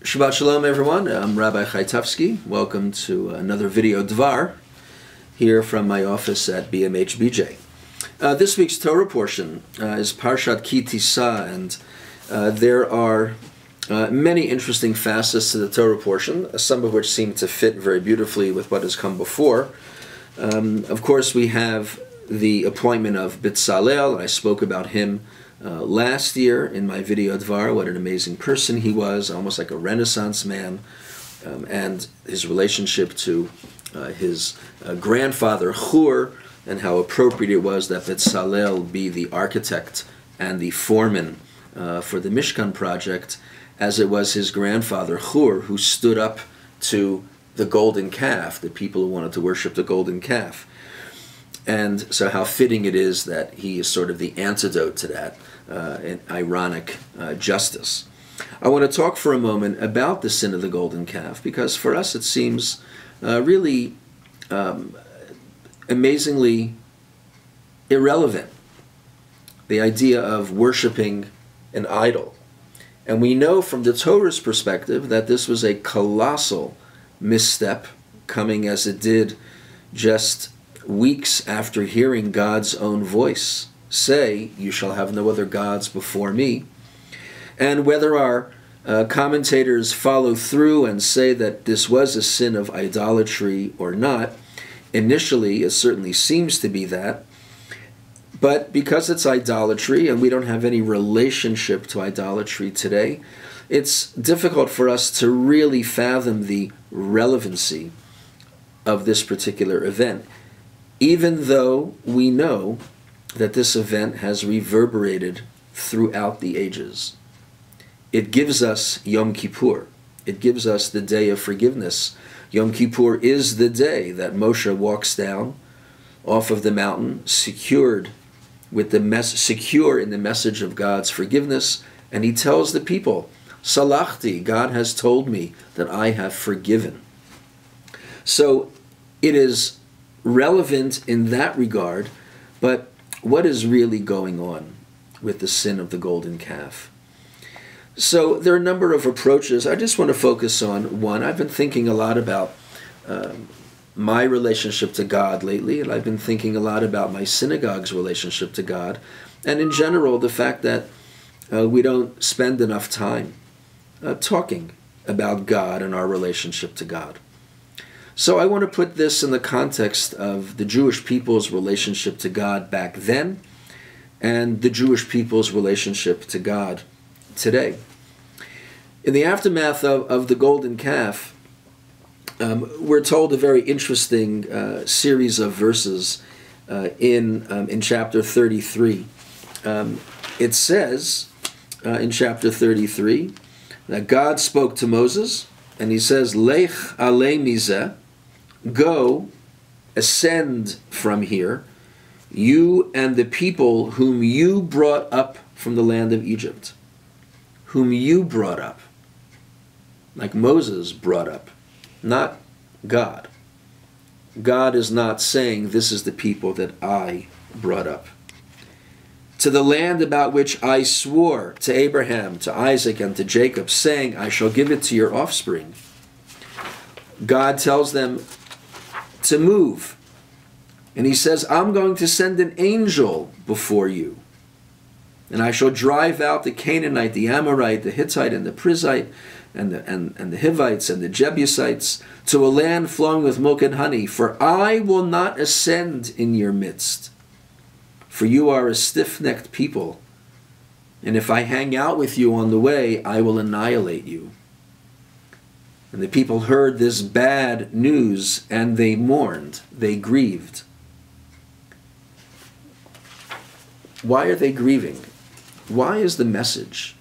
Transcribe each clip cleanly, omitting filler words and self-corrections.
Shabbat Shalom, everyone. I'm Rabbi Chaitovsky. Welcome to another video Dvar here from my office at BMH-BJ. This week's Torah portion is Parshat Ki Tisa, and there are many interesting facets to the Torah portion, some of which seem to fit very beautifully with what has come before. Of course, we have the appointment of Bitzalel. I spoke about him last year in my video Dvar, what an amazing person he was, almost like a Renaissance man, and his relationship to his grandfather Hur, and how appropriate it was that Bitzalel be the architect and the foreman for the Mishkan project, as it was his grandfather Hur who stood up to the golden calf, the people who wanted to worship the golden calf. And so how fitting it is that he is sort of the antidote to that an ironic justice. I want to talk for a moment about the sin of the golden calf, because for us it seems really amazingly irrelevant, the idea of worshiping an idol. And we know from the Torah's perspective that this was a colossal misstep, coming as it did just weeks after hearing God's own voice say, "You shall have no other gods before me." And whether our commentators follow through and say that this was a sin of idolatry or not, initially it certainly seems to be that. But because it's idolatry and we don't have any relationship to idolatry today, it's difficult for us to really fathom the relevancy of this particular event, even though we know that this event has reverberated throughout the ages. It gives us Yom Kippur. It gives us the day of forgiveness. Yom Kippur is the day that Moshe walks down off of the mountain, secure in the message of God's forgiveness, and he tells the people, "Salachti, God has told me that I have forgiven." So it is relevant in that regard, but what is really going on with the sin of the golden calf? So there are a number of approaches. I just want to focus on one. I've been thinking a lot about my relationship to God lately, and I've been thinking a lot about my synagogue's relationship to God, and in general the fact that we don't spend enough time talking about God and our relationship to God. So I want to put this in the context of the Jewish people's relationship to God back then and the Jewish people's relationship to God today. In the aftermath of the golden calf, we're told a very interesting series of verses in chapter 33. It says in chapter 33 that God spoke to Moses, and he says, "Lech alei mizeh," go, ascend from here, you and the people whom you brought up from the land of Egypt. Whom you brought up. Like Moses brought up, not God. God is not saying, "This is the people that I brought up." To the land about which I swore to Abraham, to Isaac, and to Jacob, saying, "I shall give it to your offspring." God tells them to move. And he says, "I'm going to send an angel before you. And I shall drive out the Canaanite, the Amorite, the Hittite, and the Perizzite, and the Hivites, and the Jebusites, to a land flowing with milk and honey. For I will not ascend in your midst. For you are a stiff-necked people. And if I hang out with you on the way, I will annihilate you." And the people heard this bad news, and they mourned, they grieved. Why are they grieving? Why is the message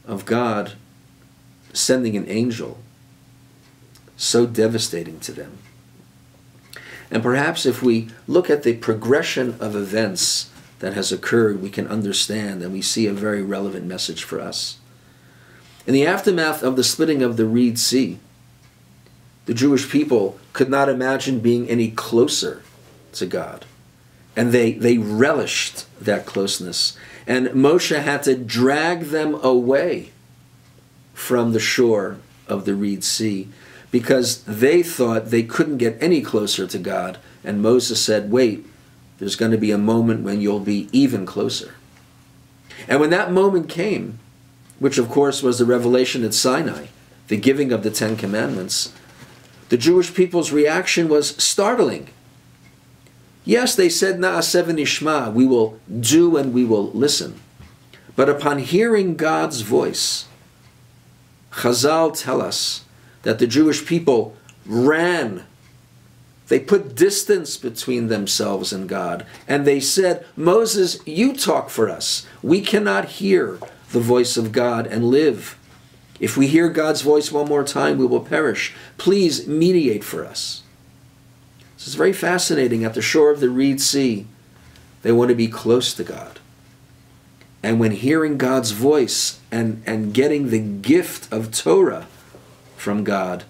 of God sending an angel so devastating to them? And perhaps if we look at the progression of events that has occurred, we can understand, and we see a very relevant message for us. In the aftermath of the splitting of the Red Sea, the Jewish people could not imagine being any closer to God. And they relished that closeness. And Moshe had to drag them away from the shore of the Reed Sea because they thought they couldn't get any closer to God. And Moses said, wait, there's going to be a moment when you'll be even closer. And when that moment came, which of course was the revelation at Sinai, the giving of the Ten Commandments, the Jewish people's reaction was startling. Yes, they said, Na'aseh v'nishma, we will do and we will listen. But upon hearing God's voice, Chazal tell us that the Jewish people ran. They put distance between themselves and God. And they said, Moses, you talk for us. We cannot hear the voice of God and live. If we hear God's voice one more time, we will perish. Please mediate for us. This is very fascinating. At the shore of the Reed Sea, they want to be close to God. And when hearing God's voice and getting the gift of Torah from God,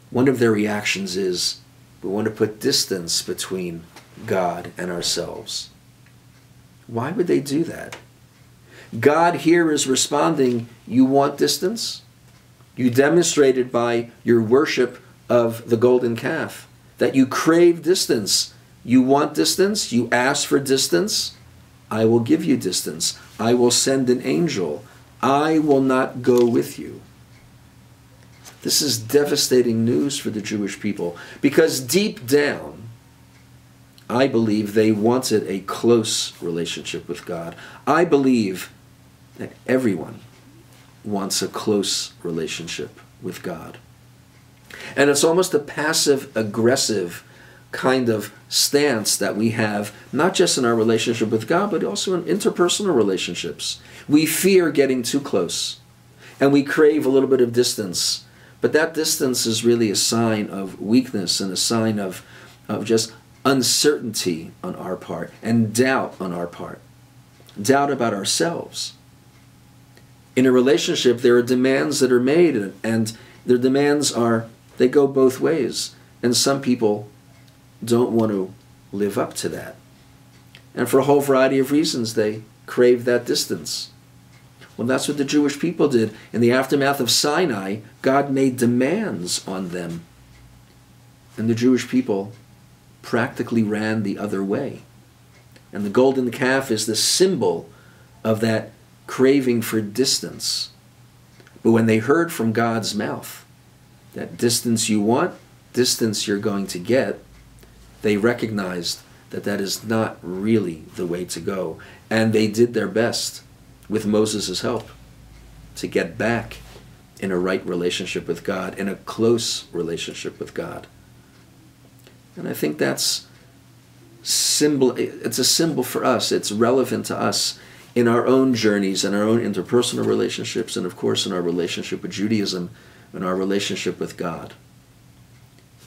one of their reactions is, we want to put distance between God and ourselves. Why would they do that? God here is responding, you want distance? You demonstrated by your worship of the golden calf that you crave distance. You want distance? You ask for distance? I will give you distance. I will send an angel. I will not go with you. This is devastating news for the Jewish people because deep down, I believe they wanted a close relationship with God. I believe that everyone wants a close relationship with God. And it's almost a passive-aggressive kind of stance that we have, not just in our relationship with God, but also in interpersonal relationships. We fear getting too close, and we crave a little bit of distance. But that distance is really a sign of weakness and a sign of just uncertainty on our part and doubt on our part. Doubt about ourselves. In a relationship, there are demands that are made, and their demands are, they go both ways. And some people don't want to live up to that. And for a whole variety of reasons, they crave that distance. Well, that's what the Jewish people did. In the aftermath of Sinai, God made demands on them. And the Jewish people practically ran the other way. And the golden calf is the symbol of that craving for distance. But when they heard from God's mouth that distance you want, distance you're going to get, they recognized that that is not really the way to go. And they did their best, with Moses' help, to get back in a right relationship with God, in a close relationship with God. And I think that's it's a symbol for us. It's relevant to us in our own journeys, in our own interpersonal relationships, and of course in our relationship with Judaism, and our relationship with God.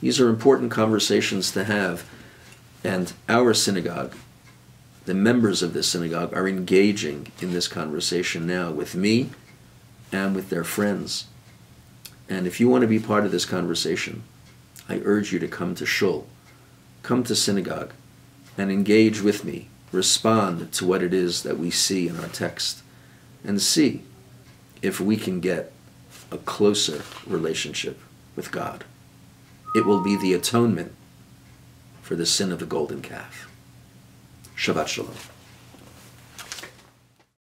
These are important conversations to have, and our synagogue, the members of this synagogue, are engaging in this conversation now with me and with their friends. And if you want to be part of this conversation, I urge you to come to shul, come to synagogue, and engage with me. Respond to what it is that we see in our text, and see if we can get a closer relationship with God. It will be the atonement for the sin of the golden calf. Shabbat Shalom.